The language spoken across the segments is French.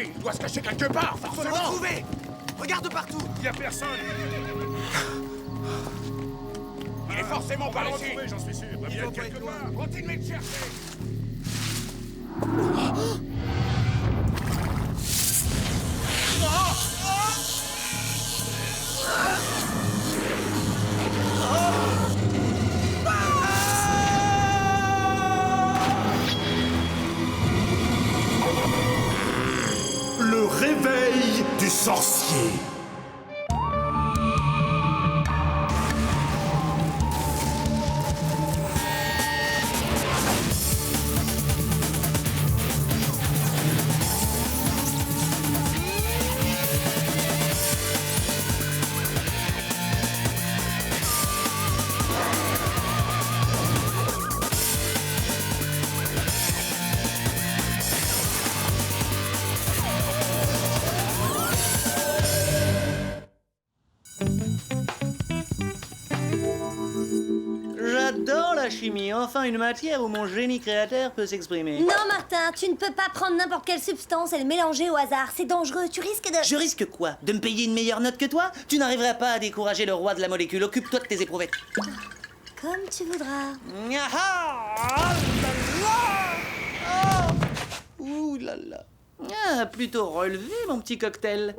retrouver. Il doit se cacher quelque part, Faut le forcément. retrouver. Regarde partout. Il y a personne. Il est forcément pas ici. J'en suis sûr. Il y a quelque part. Continuez de chercher. Le réveil du sorcier. J'adore la chimie, enfin une matière où mon génie créateur peut s'exprimer. Non, Martin, tu ne peux pas prendre n'importe quelle substance et le mélanger au hasard. C'est dangereux, tu risques de... Je risque quoi? De me payer une meilleure note que toi? Tu n'arriveras pas à décourager le roi de la molécule, occupe-toi de tes éprouvettes. Comme tu voudras. Ouh là là. Ah, plutôt relevé, mon petit cocktail.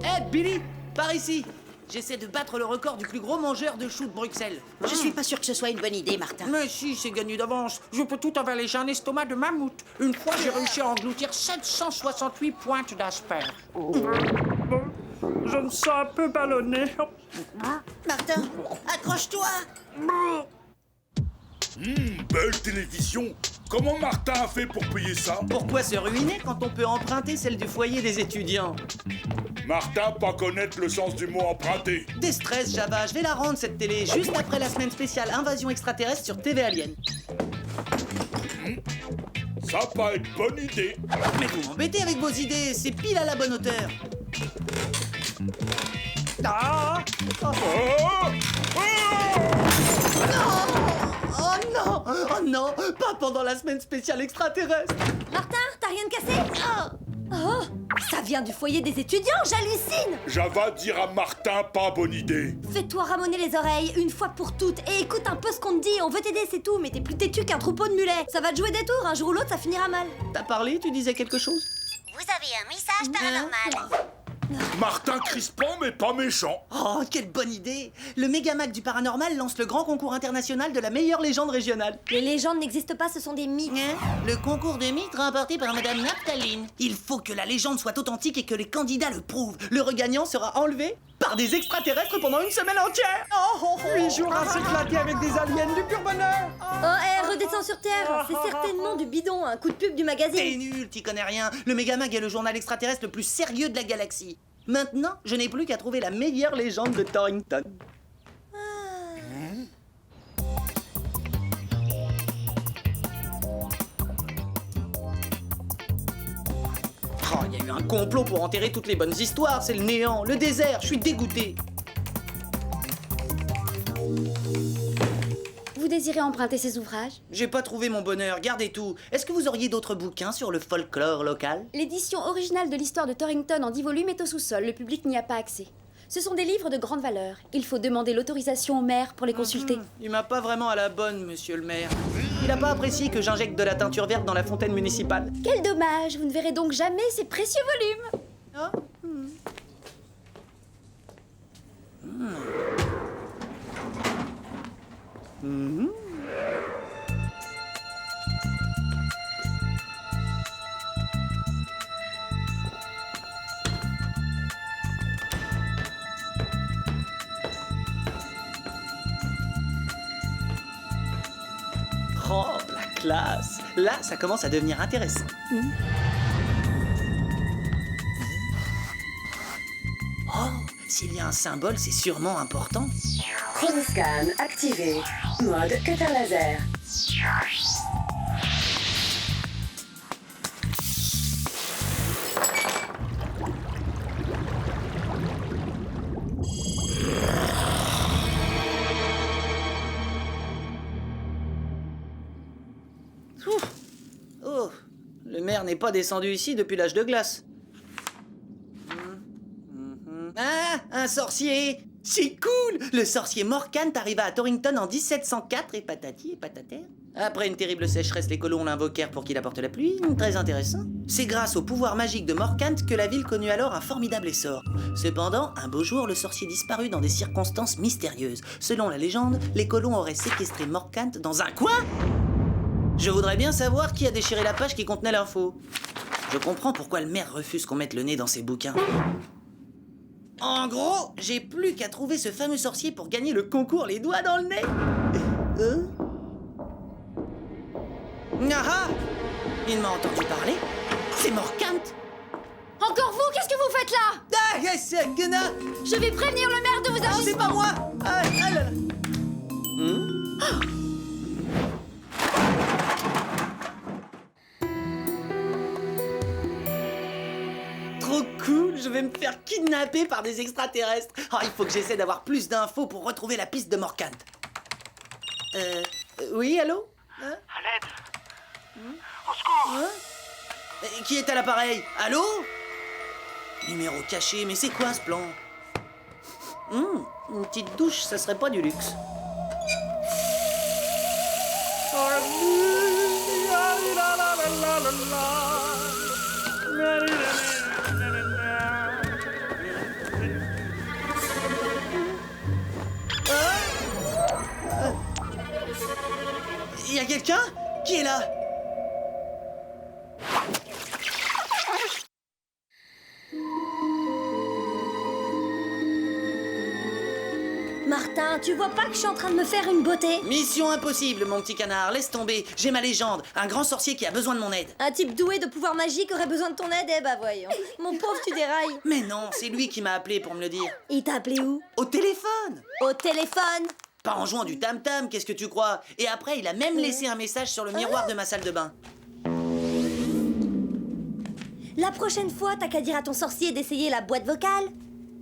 Hé, Billy, par ici. J'essaie de battre le record du plus gros mangeur de choux de Bruxelles. Je suis pas sûr que ce soit une bonne idée, Martin. Mais si, c'est gagné d'avance. Je peux tout avaler, j'ai un estomac de mammouth. Une fois, j'ai réussi à engloutir 768 pointes d'asperges. Je me sens un peu ballonné. Martin, accroche-toi. Belle télévision. Comment Martin a fait pour payer ça? Pourquoi se ruiner quand on peut emprunter celle du foyer des étudiants? Martin pas connaître le sens du mot emprunté. Déstresse, Java, je vais la rendre cette télé juste après la semaine spéciale Invasion extraterrestre sur TV Alien. Ça pas être bonne idée. Mais vous m'embêtez avec vos idées, c'est pile à la bonne hauteur. Ah Oh non! Oh non! Pas pendant la semaine spéciale extraterrestre! Martin, t'as rien de cassé? Oh, ça vient du foyer des étudiants, j'hallucine! Java dire à Martin pas bonne idée. Fais-toi ramoner les oreilles, une fois pour toutes, et écoute un peu ce qu'on te dit, on veut t'aider, c'est tout, mais t'es plus têtu qu'un troupeau de mulets. Ça va te jouer des tours, un jour ou l'autre, ça finira mal. T'as parlé, tu disais quelque chose? Vous avez un message paranormal. Martin crispant mais pas méchant. Oh, quelle bonne idée! Le Mégamac du paranormal lance le grand concours international de la meilleure légende régionale. Les légendes n'existent pas, ce sont des mythes. Le concours de mythes remporté par Madame Naptaline. Il faut que la légende soit authentique et que les candidats le prouvent. Le regagnant sera enlevé par des extraterrestres pendant une semaine entière. 8 jours à s'éclater avec des aliens du pur bonheur. Oh, redescends sur Terre, c'est certainement du bidon, un coup de pub du T'es magazine. nul, t'y connais rien. Le Mégamag est le journal extraterrestre le plus sérieux de la galaxie. Maintenant, je n'ai plus qu'à trouver la meilleure légende de Torrington. Oh, il y a eu un complot pour enterrer toutes les bonnes histoires. C'est le néant, le désert. Je suis dégoûté. Vous désirez emprunter ces ouvrages? J'ai pas trouvé mon bonheur, gardez tout. Est-ce que vous auriez d'autres bouquins sur le folklore local? L'édition originale de l'histoire de Torrington en 10 volumes est au sous-sol, le public n'y a pas accès. Ce sont des livres de grande valeur. Il faut demander l'autorisation au maire pour les consulter. Il m'a pas vraiment à la bonne, monsieur le maire. Il a pas apprécié que j'injecte de la teinture verte dans la fontaine municipale. Quel dommage, vous ne verrez donc jamais ces précieux volumes. Ah. Oh, la classe! Là, ça commence à devenir intéressant. Oh, s'il y a un symbole, c'est sûrement important. Chromoscan activé. Mode cutter laser. Oh, le maire mère n'est pas descendue ici depuis l'âge de glace. Ah, un sorcier! C'est cool! Le sorcier Morcant arriva à Torrington en 1704 et patati et patatère. Après une terrible sécheresse, les colons l'invoquèrent pour qu'il apporte la pluie. Très intéressant. C'est grâce au pouvoir magique de Morcant que la ville connut alors un formidable essor. Cependant, un beau jour, le sorcier disparut dans des circonstances mystérieuses. Selon la légende, les colons auraient séquestré Morcant dans un coin. Je voudrais bien savoir qui a déchiré la page qui contenait l'info. Je comprends pourquoi le maire refuse qu'on mette le nez dans ses bouquins. En gros, j'ai plus qu'à trouver ce fameux sorcier pour gagner le concours les doigts dans le nez. Ah! Il m'a entendu parler. C'est Morcant. Encore vous, qu'est-ce que vous faites là? Ah, yes, Gunnar. Je vais prévenir le maire de vos agissements. C'est pas moi. Ah là là. Trop cool, je vais me faire kidnapper par des extraterrestres. Oh, il faut que j'essaie d'avoir plus d'infos pour retrouver la piste de Morcant. Oui, allô? À l'aide. Au secours. Qui est à l'appareil? Allô? Numéro caché, mais c'est quoi ce plan? Une petite douche, ça serait pas du luxe. Y a quelqu'un? Qui est là? Martin, tu vois pas que je suis en train de me faire une beauté? Mission impossible, mon petit canard, laisse tomber. J'ai ma légende, un grand sorcier qui a besoin de mon aide. Un type doué de pouvoir magique aurait besoin de ton aide? Eh bah voyons. Mon pauvre, tu dérailles. Mais non, c'est lui qui m'a appelé pour me le dire. Il t'a appelé où? Au téléphone. Au téléphone? Pas en jouant du tam-tam, qu'est-ce que tu crois? Et après, il a même laissé un message sur le miroir de ma salle de bain. La prochaine fois, t'as qu'à dire à ton sorcier d'essayer la boîte vocale.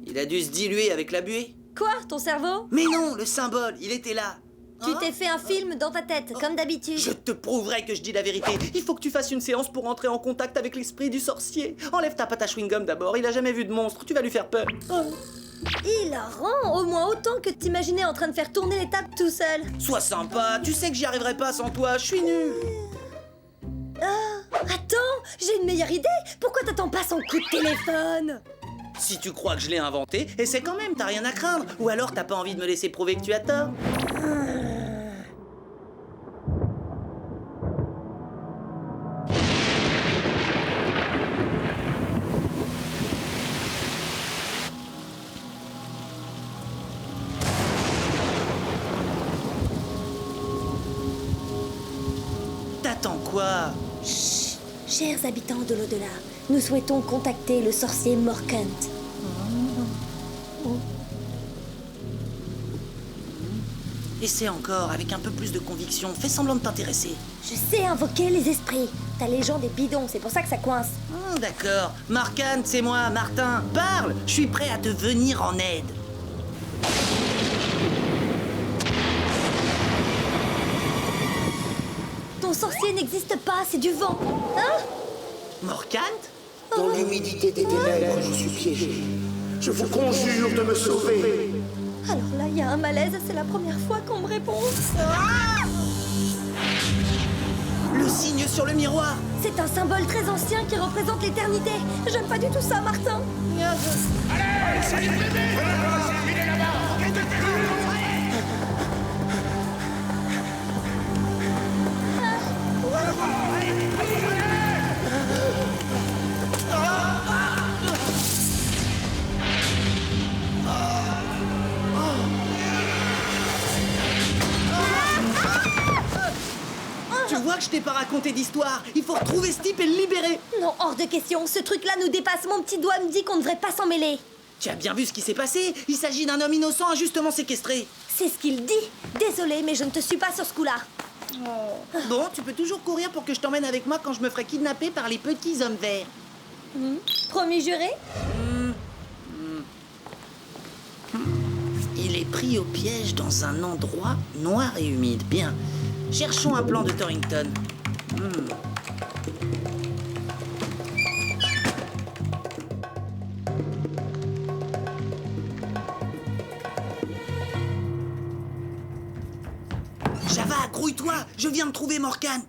Il a dû se diluer avec la buée. Quoi? Ton cerveau? Mais non, le symbole, il était là. Tu t'es fait un film dans ta tête, comme d'habitude. Je te prouverai que je dis la vérité. Il faut que tu fasses une séance pour entrer en contact avec l'esprit du sorcier. Enlève ta pâte à chewing-gum d'abord, il a jamais vu de monstre, tu vas lui faire peur. Hilarant, au moins autant que t'imaginais en train de faire tourner les tables tout seul. Sois sympa, tu sais que j'y arriverai pas sans toi, je suis nul. Attends, j'ai une meilleure idée. Pourquoi t'attends pas son coup de téléphone? Si tu crois que je l'ai inventé, essaie quand même, t'as rien à craindre. Ou alors t'as pas envie de me laisser prouver que tu as tort. T'attends quoi? Chut, chers habitants de l'au-delà, nous souhaitons contacter le sorcier Morcant. Essaie encore, avec un peu plus de conviction. Fais semblant de t'intéresser. Je sais invoquer les esprits. Ta légende est bidon, c'est pour ça que ça coince. D'accord. Morcant, c'est moi, Martin. Parle! Je suis prêt à te venir en aide. Ton sorcier n'existe pas, c'est du vent. Hein? Morcant? Dans l'humidité des ténèbres, je suis piégé. Je vous conjure de me sauver. Alors là, il y a un malaise, c'est la première fois qu'on me répond. Le signe sur le miroir. C'est un symbole très ancien qui représente l'éternité. J'aime pas du tout ça, Martin. Allez, ça y est, il est là-bas. Tu vois que je t'ai pas raconté d'histoire. Il faut retrouver ce type et le libérer. Non, hors de question. Ce truc-là nous dépasse. Mon petit doigt me dit qu'on ne devrait pas s'en mêler. Tu as bien vu ce qui s'est passé. Il s'agit d'un homme innocent injustement séquestré. C'est ce qu'il dit. Désolée, mais je ne te suis pas sur ce coup-là. Bon, tu peux toujours courir pour que je t'emmène avec moi quand je me ferai kidnapper par les petits hommes verts. Promis juré? Il est pris au piège dans un endroit noir et humide. Bien. Cherchons un plan de Torrington. Java, grouille-toi, je viens de trouver Morkant.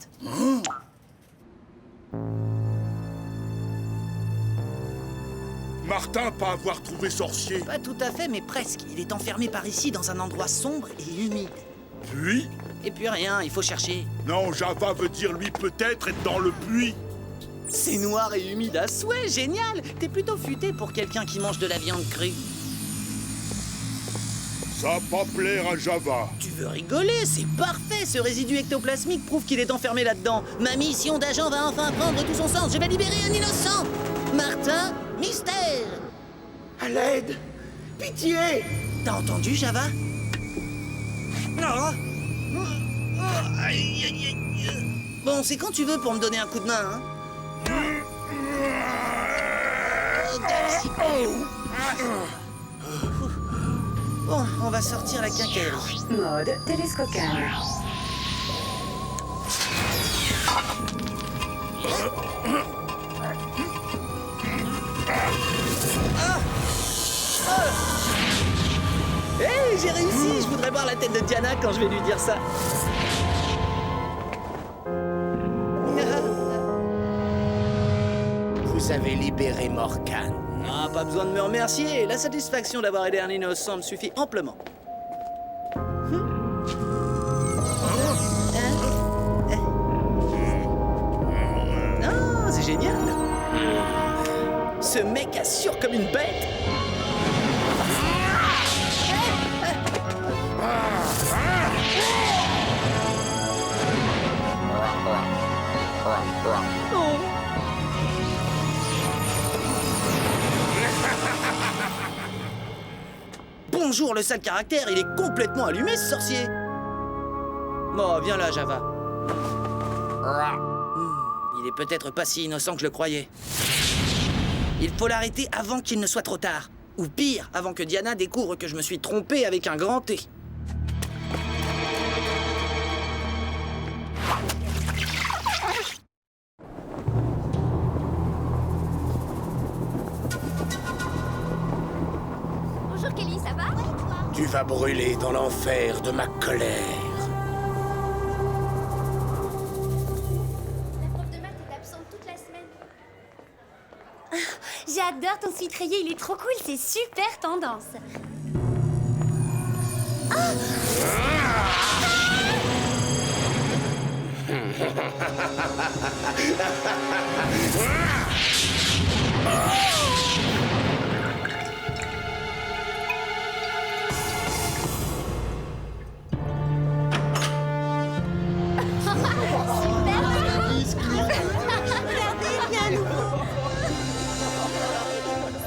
Martin pas avoir trouvé sorcier. Pas tout à fait, mais presque. Il est enfermé par ici dans un endroit sombre et humide. Puis? Et puis rien, il faut chercher. Non, Java veut dire lui peut-être être dans le puits. C'est noir et humide à souhait, génial. T'es plutôt futé pour quelqu'un qui mange de la viande crue. Ça va pas plaire à Java. Tu veux rigoler? C'est parfait. Ce résidu ectoplasmique prouve qu'il est enfermé là-dedans. Ma mission d'agent va enfin prendre tout son sens. Je vais libérer un innocent. Martin, mystère. À l'aide! Pitié! T'as entendu, Java? Bon, c'est quand tu veux pour me donner un coup de main, hein? Bon, on va sortir la quincaillerie. Mode télescocane. Hé, j'ai réussi! Je voudrais voir la tête de Diana quand je vais lui dire ça. Vous avez libéré Morkant. Ah, pas besoin de me remercier. La satisfaction d'avoir aidé un innocent me suffit amplement. Ah, c'est génial. Ce mec assure comme une bête. Bonjour, le sale caractère, il est complètement allumé, ce sorcier. Bon, viens là, Java. Il est peut-être pas si innocent que je le croyais. Il faut l'arrêter avant qu'il ne soit trop tard. Ou pire, avant que Diana découvre que je me suis trompé avec un grand T. Bonjour Kelly, ça va? Tu vas brûler dans l'enfer de ma colère. La prof de maths est absente toute la semaine. J'adore ton sweat rayé, il est trop cool, c'est super tendance.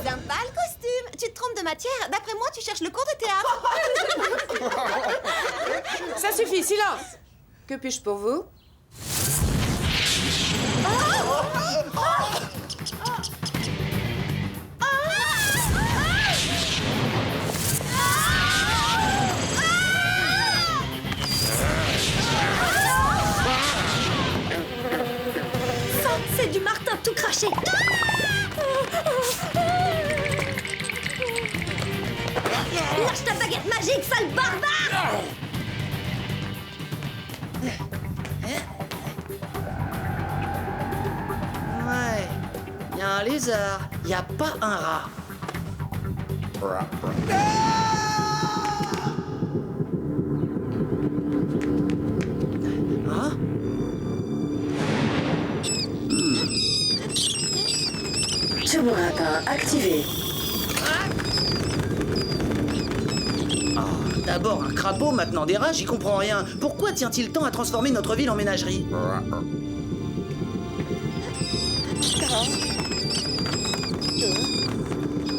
Sympa le costume. Tu te trompes de matière. D'après moi, tu cherches le cours de théâtre. Ça suffit, silence. Que puis-je pour vous? Ça, c'est du Martin tout craché. Lâche ta baguette magique, sale barbare! Ouais, il y a un lézard, il y a pas un rat. Hein? Turbo rapin activé. D'abord un crapaud, maintenant des rats, j'y comprends rien. Pourquoi tient-il tant à transformer notre ville en ménagerie?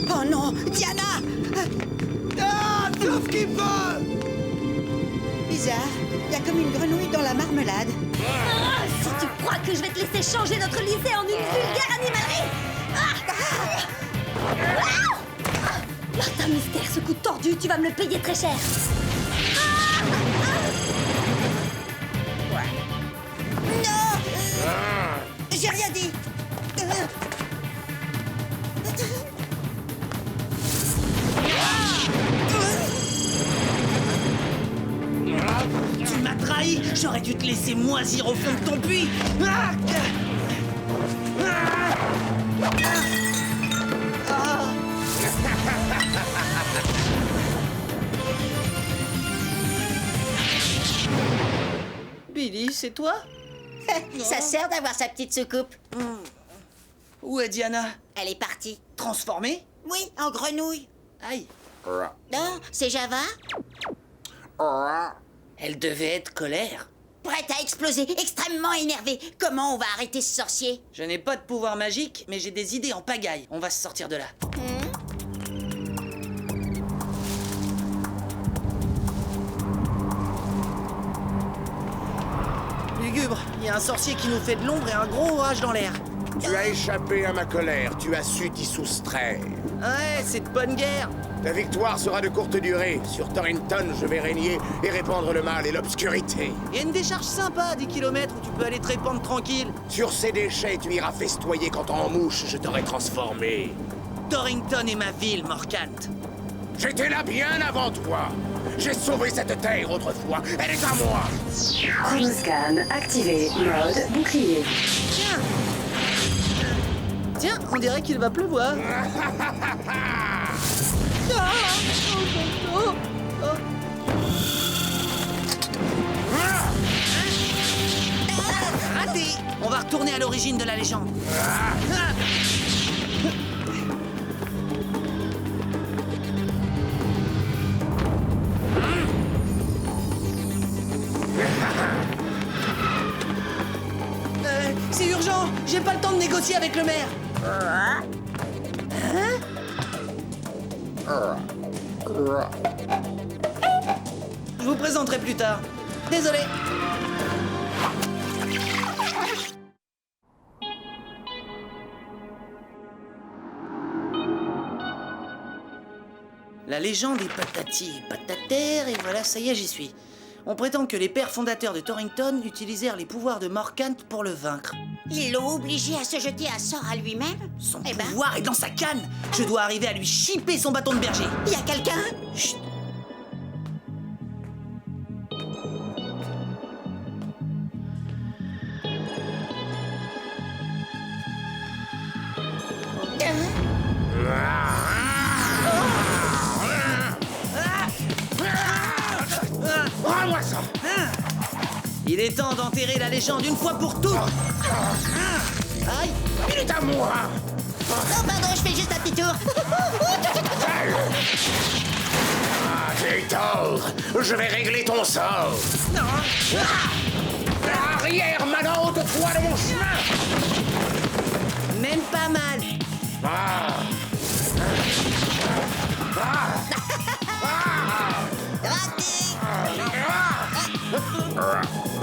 Oh non, Diana! Ah, sauf qu'il peut! Bizarre, il y a comme une grenouille dans la marmelade. Ah, si tu crois que je vais te laisser changer notre lycée en une vulgaire animalerie! Martin Mystère, ce coup tordu, tu vas me le payer très cher! Non! J'ai rien dit! J'aurais dû te laisser moisir au fond de ton puits. Ah. Billy, c'est toi? Ça sert d'avoir sa petite soucoupe. Où est Diana? Elle est partie. Transformée? Oui, en grenouille. Aïe. Non, c'est Java. Elle devait être colère. Prête à exploser, extrêmement énervée. Comment on va arrêter ce sorcier? Je n'ai pas de pouvoir magique, mais j'ai des idées en pagaille. On va se sortir de là. Lugubre, il y a un sorcier qui nous fait de l'ombre et un gros orage dans l'air. Tu as échappé à ma colère, tu as su t'y soustraire. Ouais, c'est de bonne guerre. Ta victoire sera de courte durée. Sur Torrington, je vais régner et répandre le mal et l'obscurité. Il y a une décharge sympa à 10 km où tu peux aller te répandre tranquille. Sur ces déchets, tu iras festoyer quand en mouche je t'aurai transformé. Torrington est ma ville, Morkant. J'étais là bien avant toi. J'ai sauvé cette terre autrefois. Elle est à moi. Chronoscan activé. Mode bouclier. Tiens, on dirait qu'il va pleuvoir. Raté. On va retourner à l'origine de la légende. C'est urgent. J'ai pas le temps de négocier avec le maire. Hein? Je vous présenterai plus tard. Désolé. La légende est patati et patatère, et voilà, ça y est, j'y suis. On prétend que les pères fondateurs de Torrington utilisèrent les pouvoirs de Morkant pour le vaincre. Ils l'ont obligé à se jeter à sort à lui-même? Son pouvoir est dans sa canne. Je dois arriver à lui chipper son bâton de berger. Y a quelqu'un? Chut. Rends-moi ça. Il est temps d'enterrer la légende une fois pour toutes. Aïe. Il est à moi. Oh pardon, je fais juste un petit tour. Ah, j'ai tort. Je vais régler ton sort. Arrière, Manon, toi de mon chemin. Même pas mal.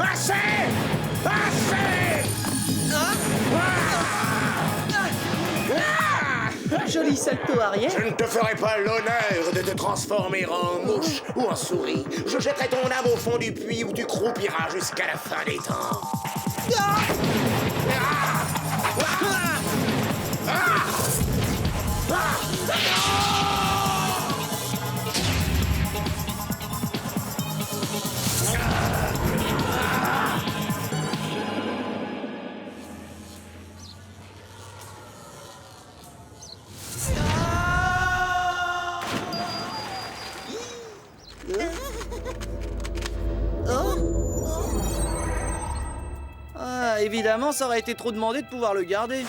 Assez! Assez! Joli salto arrière. Je ne te ferai pas l'honneur de te transformer en mouche ou en souris. Je jetterai ton âme au fond du puits où tu croupiras jusqu'à la fin des temps. Ah, évidemment, ça aurait été trop demandé de pouvoir le garder.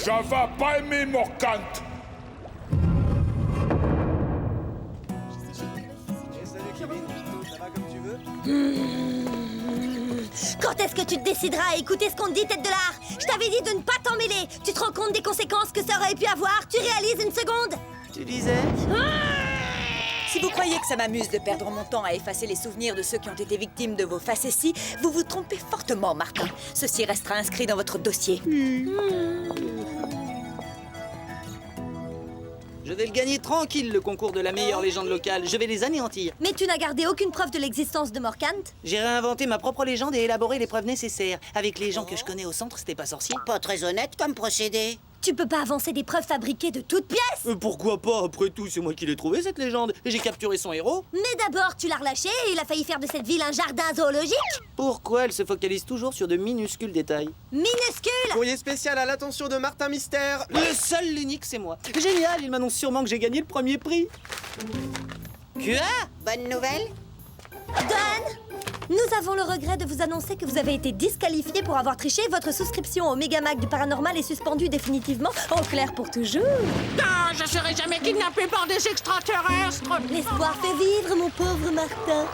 Java pas aimé Morkant. Quand est-ce que tu te décideras à écouter ce qu'on te dit, tête de lard? Je t'avais dit de ne pas t'en mêler. Tu te rends compte des conséquences que ça aurait pu avoir? Tu réalises une seconde? Tu disais? Si vous croyez que ça m'amuse de perdre mon temps à effacer les souvenirs de ceux qui ont été victimes de vos facéties, vous vous trompez fortement, Martin. Ceci restera inscrit dans votre dossier. Je vais le gagner tranquille, le concours de la meilleure légende locale. Je vais les anéantir. Mais tu n'as gardé aucune preuve de l'existence de Morkant? J'ai réinventé ma propre légende et élaboré les preuves nécessaires. Avec les gens que je connais au centre, c'était pas sorcier. Pas très honnête comme procédé. Tu peux pas avancer des preuves fabriquées de toutes pièces? Pourquoi pas? Après tout, c'est moi qui l'ai trouvé, cette légende. Et j'ai capturé son héros. Mais d'abord, tu l'as relâché et il a failli faire de cette ville un jardin zoologique? Pourquoi elle se focalise toujours sur de minuscules détails? Minuscule? Courrier spécial à l'attention de Martin Mystère. Le seul, l'unique, c'est moi. Génial, il m'annonce sûrement que j'ai gagné le premier prix. Quoi? Bonne nouvelle? Don! Nous avons le regret de vous annoncer que vous avez été disqualifié pour avoir triché. Votre souscription au Megamac du paranormal est suspendue définitivement, en clair pour toujours. Non, je serai jamais kidnappé par des extraterrestres. L'espoir fait vivre, mon pauvre Martin.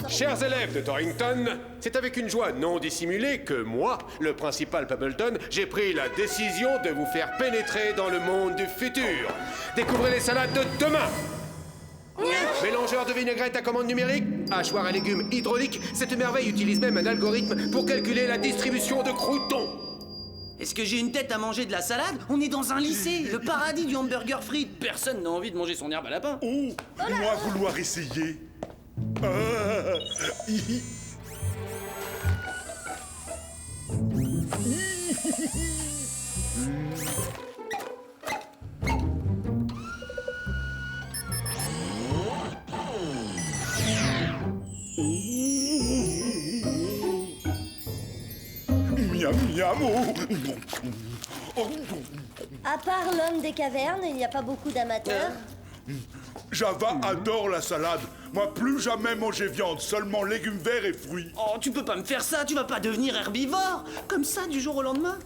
Chers élèves de Torrington, c'est avec une joie non dissimulée que moi, le principal Pubbleton, j'ai pris la décision de vous faire pénétrer dans le monde du futur. Découvrez les salades de demain. Mélangeur de vinaigrette à commande numérique, hachoir à légumes hydraulique, cette merveille utilise même un algorithme pour calculer la distribution de croûtons. Est-ce que j'ai une tête à manger de la salade? On est dans un lycée, le paradis du hamburger frites. Personne n'a envie de manger son herbe à lapin. Oh, moi vouloir essayer. Miam miam. À part l'homme des cavernes, il n'y a pas beaucoup d'amateurs. Java adore la salade. Moi, plus jamais manger viande, seulement légumes verts et fruits. Oh, tu peux pas me faire ça, tu vas pas devenir herbivore. Comme ça, du jour au lendemain.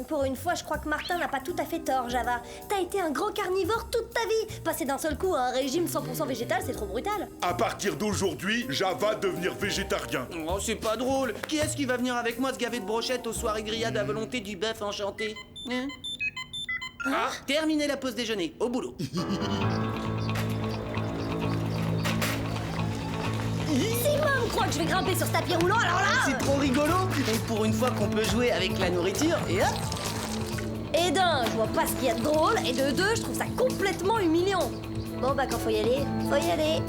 Pour une fois, je crois que Martin n'a pas tout à fait tort, Java. T'as été un grand carnivore toute ta vie. Passer d'un seul coup à un régime 100% végétal, c'est trop brutal. À partir d'aujourd'hui, Java devenir végétarien. Oh, c'est pas drôle. Qui est-ce qui va venir avec moi se gaver de brochettes aux soirées grillades à volonté du bœuf enchanté? Ah, terminez la pause déjeuner, au boulot. Simon croit que je vais grimper sur ce tapis roulant, alors là... C'est trop rigolo. Et pour une fois qu'on peut jouer avec la nourriture, et hop. Et d'un, je vois pas ce qu'il y a de drôle, et de deux, je trouve ça complètement humiliant. Bon bah quand faut y aller, faut y aller.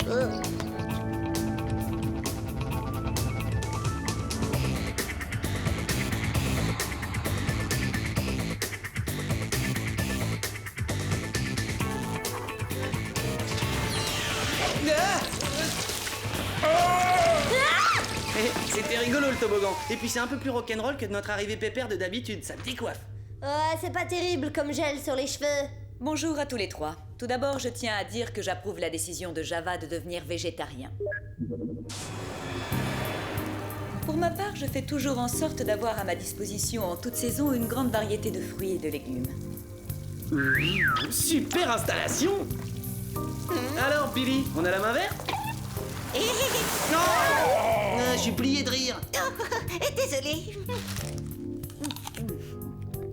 C'était rigolo le toboggan. Et puis c'est un peu plus rock'n'roll que notre arrivée pépère de d'habitude, ça me décoiffe. Ouais, c'est pas terrible comme gel sur les cheveux. Bonjour à tous les trois. Tout d'abord, je tiens à dire que j'approuve la décision de Java de devenir végétarien. Pour ma part, je fais toujours en sorte d'avoir à ma disposition en toute saison une grande variété de fruits et de légumes. Super installation. Alors Billy, on a la main verte? Non, je suis plié de rire. Désolée.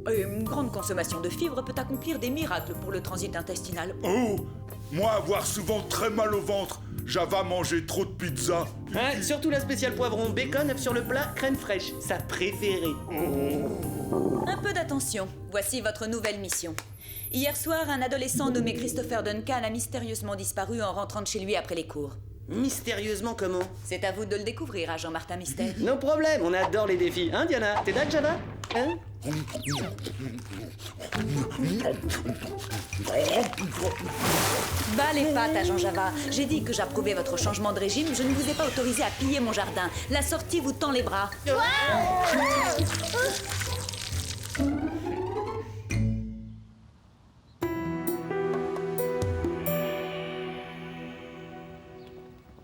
Une grande consommation de fibres peut accomplir des miracles pour le transit intestinal. Oh, moi avoir souvent très mal au ventre. Java manger trop de pizza. Ouais, surtout la spéciale poivron, bacon, œuf sur le plat, crème fraîche. Sa préférée. Un peu d'attention. Voici votre nouvelle mission. Hier soir, un adolescent nommé Christopher Duncan a mystérieusement disparu en rentrant de chez lui après les cours. Mystérieusement comment? C'est à vous de le découvrir, agent Martin Mystère. No problème, on adore les défis. Hein, Diana? T'es d'accord, Java? Hein? Bas les pattes, agent Java. J'ai dit que j'approuvais votre changement de régime. Je ne vous ai pas autorisé à piller mon jardin. La sortie vous tend les bras.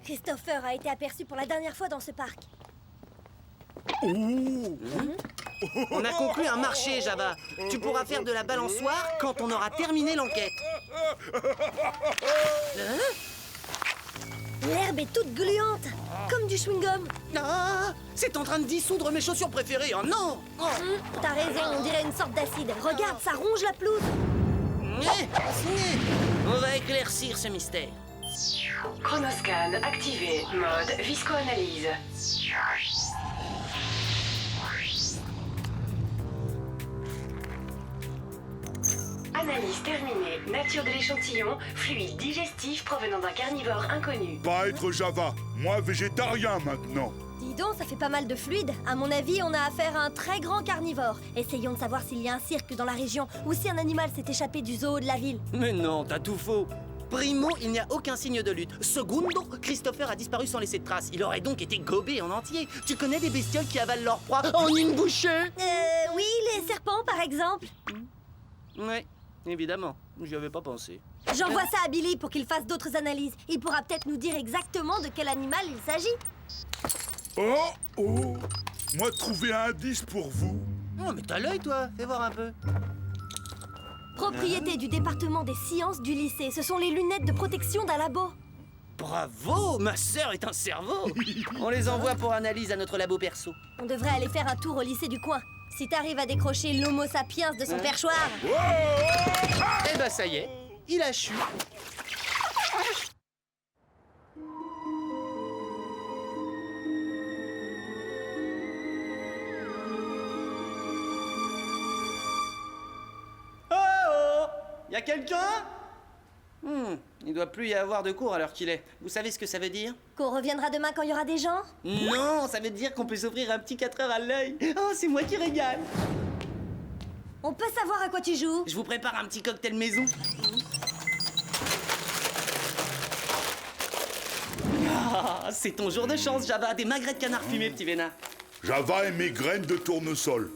Christopher a été aperçu pour la dernière fois dans ce parc. On a conclu un marché, Java. Tu pourras faire de la balançoire quand on aura terminé l'enquête. L'herbe est toute gluante, comme du chewing-gum. Ah, c'est en train de dissoudre mes chaussures préférées, oh non! T'as raison, on dirait une sorte d'acide. Regarde, ça ronge la pelouse. On va éclaircir ce mystère. Chronoscan activé. Mode visco-analyse. Analyse terminée. Nature de l'échantillon. Fluide digestif provenant d'un carnivore inconnu. Pas être Java. Moi, végétarien maintenant. Dis donc, ça fait pas mal de fluide. À mon avis, on a affaire à un très grand carnivore. Essayons de savoir s'il y a un cirque dans la région ou si un animal s'est échappé du zoo de la ville. Mais non, t'as tout faux. Primo, il n'y a aucun signe de lutte. Secondo, Christopher a disparu sans laisser de traces. Il aurait donc été gobé en entier. Tu connais des bestioles qui avalent leur proie en une bouchée? Oui, les serpents par exemple. Ouais, évidemment. J'y avais pas pensé. J'envoie ça à Billy pour qu'il fasse d'autres analyses. Il pourra peut-être nous dire exactement de quel animal il s'agit. Oh! Moi, trouver un indice pour vous. Oh, mais t'as l'œil, toi. Fais voir un peu. Propriété du département des sciences du lycée. Ce sont les lunettes de protection d'un labo. Bravo, ma sœur est un cerveau. On les envoie pour analyse à notre labo perso. On devrait aller faire un tour au lycée du coin. Si t'arrives à décrocher l'homo sapiens de son perchoir. Eh ben ça y est, il a chu. Y'a quelqu'un? Il doit plus y avoir de cours à l'heure qu'il est. Vous savez ce que ça veut dire? Qu'on reviendra demain quand il y aura des gens? Non, ça veut dire qu'on peut s'offrir un petit 4 heures à l'œil. Oh, c'est moi qui régale. On peut savoir à quoi tu joues? Je vous prépare un petit cocktail maison. Ah, c'est ton jour de chance, Java. Des magrets de canard fumé, petit vénard. Java et mes graines de tournesol.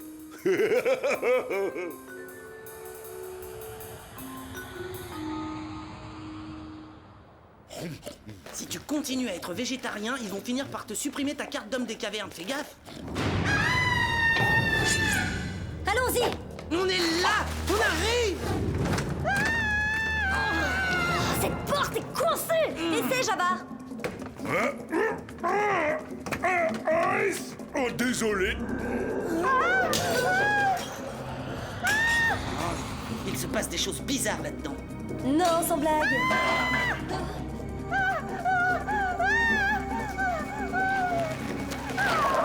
Si tu continues à être végétarien, ils vont finir par te supprimer ta carte d'homme des cavernes. Fais gaffe. Allons-y! On est là! On arrive! Cette porte est coincée! Essaie, Java! Oh, désolé. Il se passe des choses bizarres là-dedans. Non, sans blague.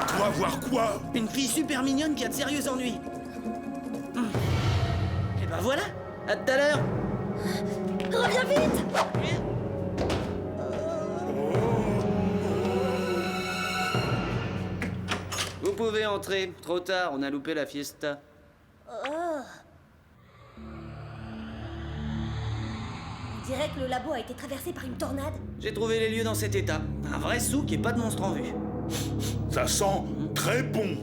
Tu vas voir quoi? Une fille super mignonne qui a de sérieux ennuis. Et ben voilà! À tout à l'heure! Reviens vite! Vous pouvez entrer. Trop tard, on a loupé la fiesta. On dirait que le labo a été traversé par une tornade. J'ai trouvé les lieux dans cet état. Un vrai souk et pas de monstre en vue. Ça sent très bon.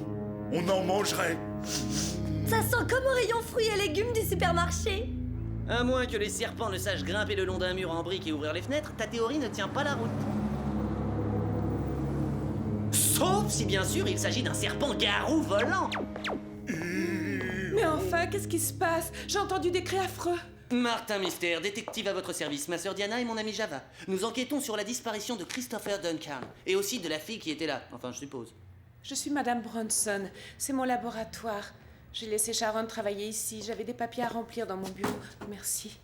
On en mangerait. Ça sent comme au rayon fruits et légumes du supermarché. À moins que les serpents ne sachent grimper le long d'un mur en briques et ouvrir les fenêtres, ta théorie ne tient pas la route. Sauf si bien sûr il s'agit d'un serpent garou volant. Mais enfin, qu'est-ce qui se passe? J'ai entendu des cris affreux. Martin Mystère, détective à votre service, ma sœur Diana et mon ami Java. Nous enquêtons sur la disparition de Christopher Duncan et aussi de la fille qui était là, enfin je suppose. Je suis Madame Bronson, c'est mon laboratoire. J'ai laissé Sharon travailler ici, j'avais des papiers à remplir dans mon bureau. Merci.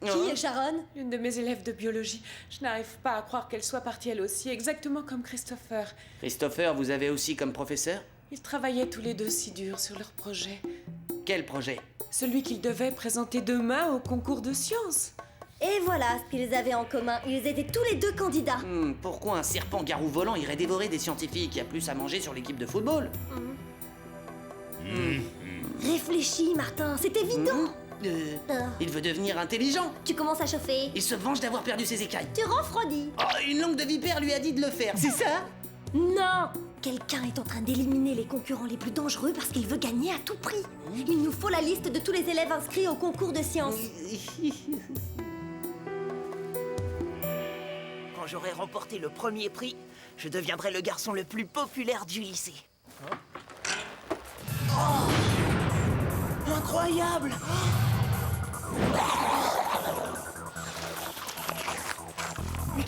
Qui est Sharon? Une de mes élèves de biologie. Je n'arrive pas à croire qu'elle soit partie elle aussi, exactement comme Christopher. Christopher, vous avez aussi comme professeur? Ils travaillaient tous les deux si dur sur leur projet. Quel projet? Celui qu'ils devaient présenter demain au concours de sciences. Et voilà ce qu'ils avaient en commun. Ils étaient tous les deux candidats. Pourquoi un serpent garou volant irait dévorer des scientifiques? Il y a plus à manger sur l'équipe de football. Réfléchis, Martin, c'est évident. Il veut devenir intelligent. Tu commences à chauffer. Il se venge d'avoir perdu ses écailles. Tu refroidis. Oh, une langue de vipère lui a dit de le faire, c'est ça? Non! Quelqu'un est en train d'éliminer les concurrents les plus dangereux parce qu'il veut gagner à tout prix. Il nous faut la liste de tous les élèves inscrits au concours de sciences. Quand j'aurai remporté le premier prix, je deviendrai le garçon le plus populaire du lycée. Oh, incroyable!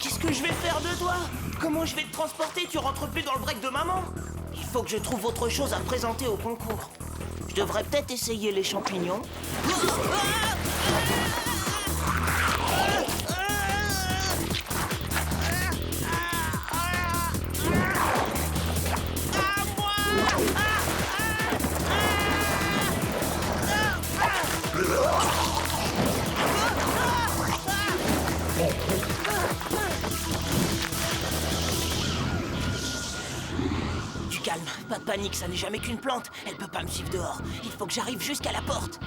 Qu'est-ce que je vais faire de toi? Comment je vais te transporter? Tu rentres plus dans le break de maman? Il faut que je trouve autre chose à présenter au concours. Je devrais peut-être essayer les champignons. Du calme, pas de panique, ça n'est jamais qu'une plante. Elle peut pas me suivre dehors. Il faut que j'arrive jusqu'à la porte.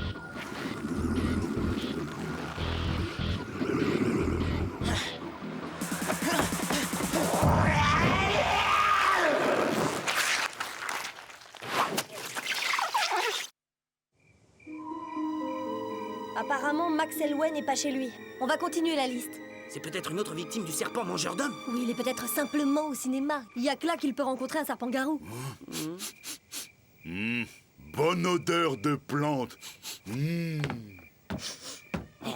Apparemment, Max Elway n'est pas chez lui. On va continuer la liste. C'est peut-être une autre victime du serpent mangeur d'hommes. Oui, il est peut-être simplement au cinéma. Il y a que là qu'il peut rencontrer un serpent-garou. Bonne odeur de plante.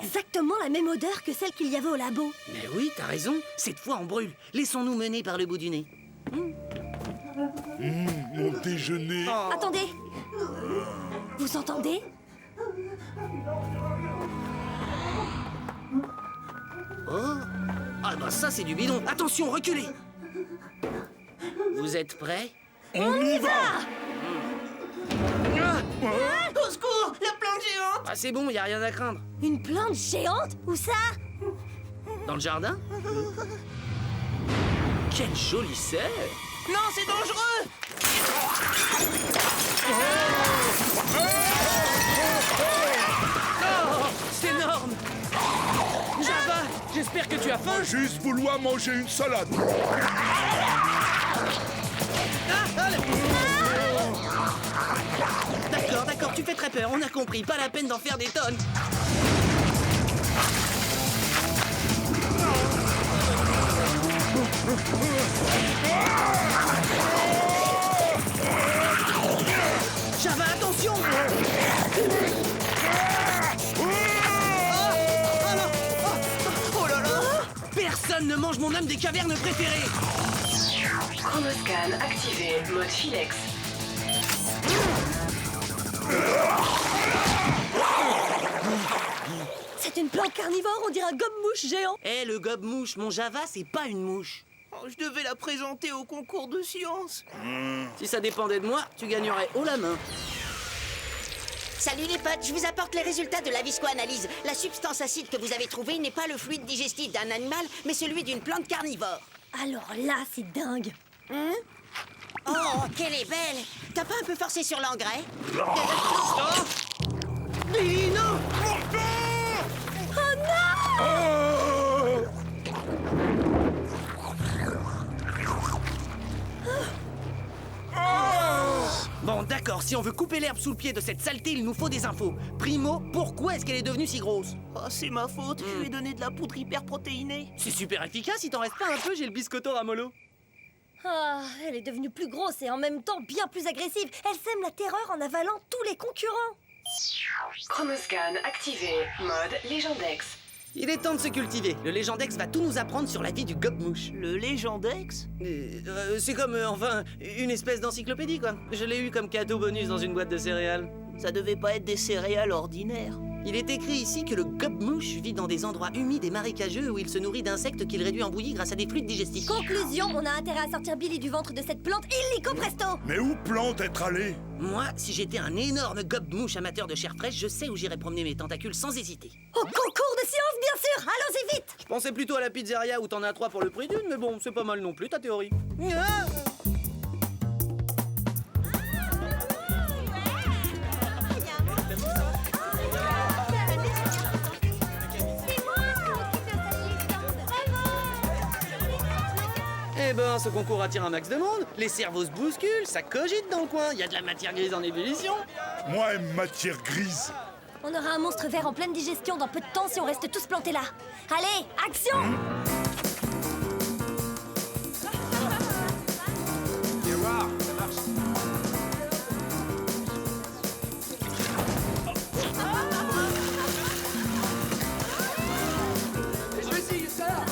Exactement la même odeur que celle qu'il y avait au labo. Mais oui, t'as raison. Cette fois, on brûle. Laissons-nous mener par le bout du nez. Mon déjeuner. Attendez. Vous entendez? Oh. Ah bah ça, c'est du bidon. Attention, reculez. Vous êtes prêts? On y va. Au secours, la plante géante! Ah c'est bon, y a rien à craindre. Une plante géante? Où ça? Dans le jardin? Quelle jolie serre! Non, c'est dangereux! Oh, c'est énorme! Java, j'espère que tu as faim! Juste vouloir manger une salade. D'accord, tu fais très peur, on a compris. Pas la peine d'en faire des tonnes. Java, attention! Oh là là! Personne ne mange mon âme des cavernes préférées! Chronoscan activé, mode Philex. C'est une plante carnivore, on dirait un gobe-mouche géant. Eh, le gobe-mouche, mon Java, c'est pas une mouche. Oh, je devais la présenter au concours de sciences. Si ça dépendait de moi, tu gagnerais haut la main. Salut les potes, je vous apporte les résultats de la viscoanalyse. La substance acide que vous avez trouvée n'est pas le fluide digestif d'un animal, mais celui d'une plante carnivore. Alors là, c'est dingue. Oh, qu'elle est belle! T'as pas un peu forcé sur l'engrais? Mais non! Oh non! Bon, d'accord, si on veut couper l'herbe sous le pied de cette saleté, il nous faut des infos. Primo, pourquoi est-ce qu'elle est devenue si grosse? Oh, c'est ma faute, je lui ai donné de la poudre hyper protéinée. C'est super efficace, il t'en reste pas un peu, j'ai le biscotto ramolo. Ah, elle est devenue plus grosse et en même temps bien plus agressive. Elle sème la terreur en avalant tous les concurrents. Chronoscan activé, mode Légendex. Il est temps de se cultiver. Le Légendex va tout nous apprendre sur la vie du gobe-mouche. Le Légendex? C'est comme, enfin, une espèce d'encyclopédie, quoi. Je l'ai eu comme cadeau bonus dans une boîte de céréales. Ça devait pas être des céréales ordinaires. Il est écrit ici que le gobe-mouche vit dans des endroits humides et marécageux où il se nourrit d'insectes qu'il réduit en bouillie grâce à des fluides digestifs. Conclusion, on a intérêt à sortir Billy du ventre de cette plante illico presto. Mais où plante être allé? Moi, si j'étais un énorme gobe-mouche amateur de chair fraîche, je sais où j'irais promener mes tentacules sans hésiter. Au concours de sciences, bien sûr. Allons-y vite. Je pensais plutôt à la pizzeria où t'en as 3 pour le prix d'une, mais bon, c'est pas mal non plus ta théorie. Eh ben, ce concours attire un max de monde. Les cerveaux se bousculent, ça cogite dans le coin. Il y a de la matière grise en ébullition. Moi, matière grise. On aura un monstre vert en pleine digestion dans peu de temps si on reste tous plantés là. Allez, action! Miroir, ça marche. Je vais essayer ça.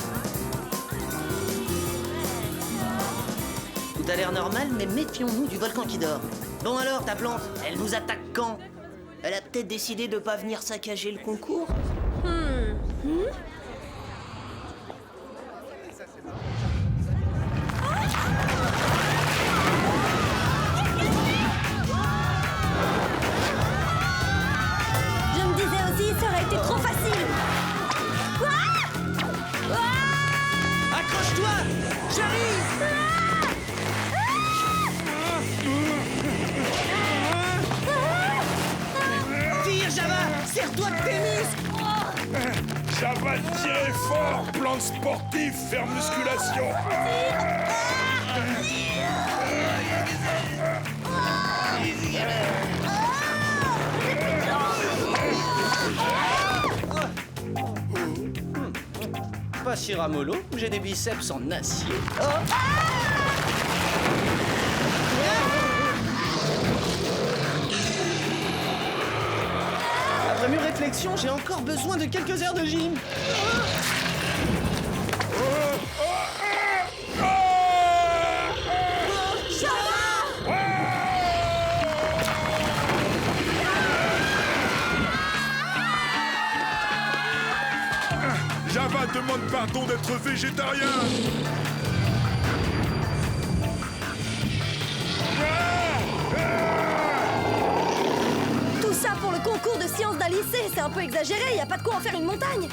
Ça a l'air normal, mais méfions-nous du volcan qui dort. Bon alors, ta plante, elle nous attaque quand? Elle a peut-être décidé de pas venir saccager le concours. Je me disais aussi, ça aurait été trop facile. Accroche-toi! J'arrive! Tire, Java! Serre-toi de tes muscles! Java tirer fort, plan sportif, faire musculation. Pas si ramollo, j'ai des biceps en acier. Après mûre réflexion, j'ai encore besoin de quelques heures de gym. Java demande pardon d'être végétarien. Tout ça pour le concours de sciences d'un lycée, c'est un peu exagéré, y a pas de quoi en faire une montagne.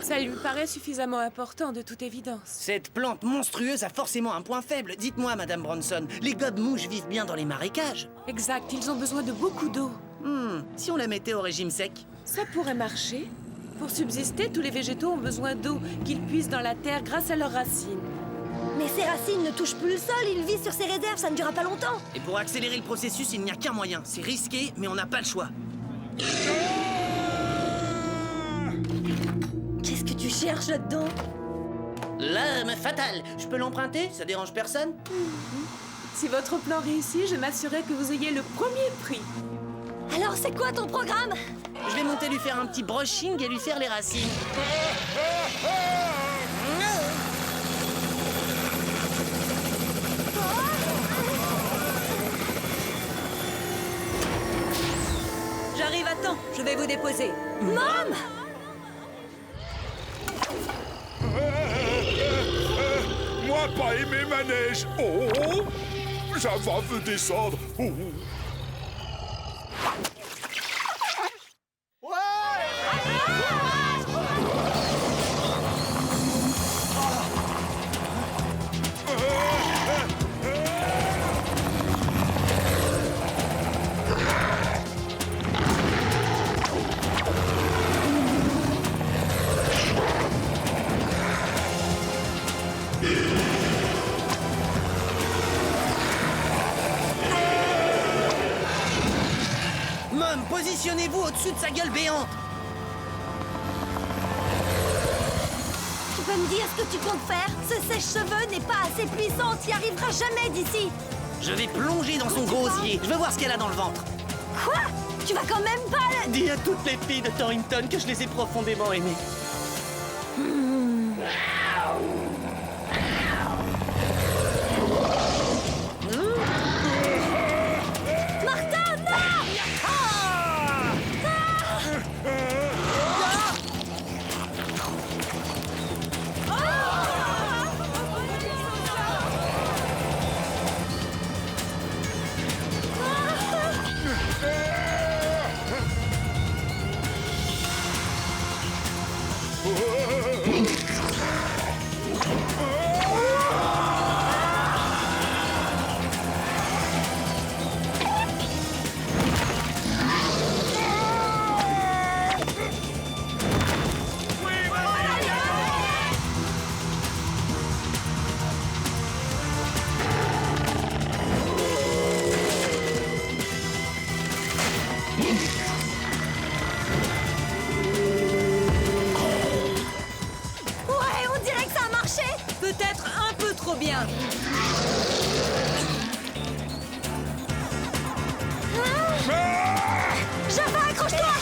Ça lui paraît suffisamment important, de toute évidence. Cette plante monstrueuse a forcément un point faible. Dites-moi, Madame Bronson, les gobe-mouches vivent bien dans les marécages? Exact, ils ont besoin de beaucoup d'eau. Si on la mettait au régime sec? Ça pourrait marcher. Pour subsister, tous les végétaux ont besoin d'eau qu'ils puissent dans la terre grâce à leurs racines. Mais ces racines ne touchent plus le sol, ils vivent sur ses réserves, ça ne durera pas longtemps. Et pour accélérer le processus, il n'y a qu'un moyen. C'est risqué, mais on n'a pas le choix. Qu'est-ce que tu cherches là-dedans? L'arme fatale. Je peux l'emprunter? Ça dérange personne? Si votre plan réussit, je m'assurerai que vous ayez le premier prix. Alors c'est quoi ton programme? Je vais monter lui faire un petit brushing et lui faire les racines. J'arrive à temps, je vais vous déposer. Mom! Moi, pas aimer ma neige. Oh, Java veut descendre. Oh. Mom, positionnez-vous au-dessus de sa gueule béante. Tu peux me dire ce que tu comptes faire? Ce sèche-cheveux n'est pas assez puissant, t'y arriveras jamais d'ici. Je vais plonger dans son gosier. Je veux voir ce qu'elle a dans le ventre. Quoi? Tu vas quand même pas le... Dis à toutes les filles de Torrington que je les ai profondément aimées. Martin, non! Ouais, on dirait que ça a marché. Peut-être un peu trop bien. Java, accroche-toi!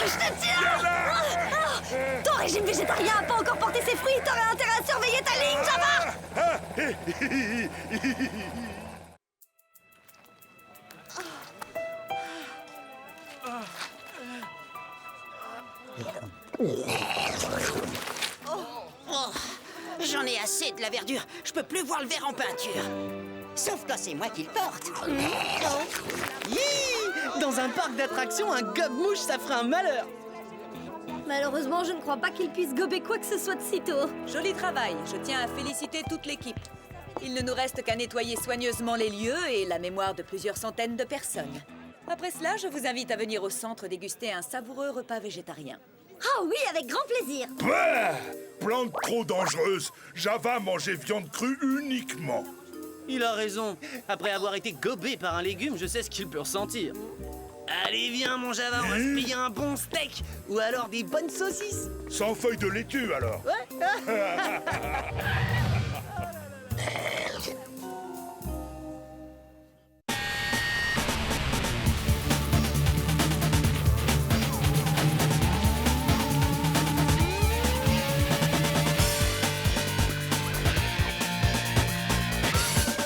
Je te tiens. Ton régime végétarien n'a pas encore porté ses fruits. T'aurais intérêt à surveiller ta ligne, Java. Oh, j'en ai assez de la verdure. Je peux plus voir le verre en peinture. Sauf quand c'est moi qui le porte. Hi! Dans un parc d'attractions, un gobe-mouche, ça ferait un malheur. Malheureusement, je ne crois pas qu'il puisse gober quoi que ce soit de sitôt. Joli travail, je tiens à féliciter toute l'équipe. Il ne nous reste qu'à nettoyer soigneusement les lieux et la mémoire de plusieurs centaines de personnes. Après cela, je vous invite à venir au centre déguster un savoureux repas végétarien. Ah oui, avec grand plaisir. Bah, plante trop dangereuse. Java mangeait viande crue uniquement. Il a raison. Après avoir été gobé par un légume, je sais ce qu'il peut ressentir. Allez, viens, mon Java, on va se payer un bon steak. Ou alors des bonnes saucisses. Sans feuilles de laitue, alors. Ouais.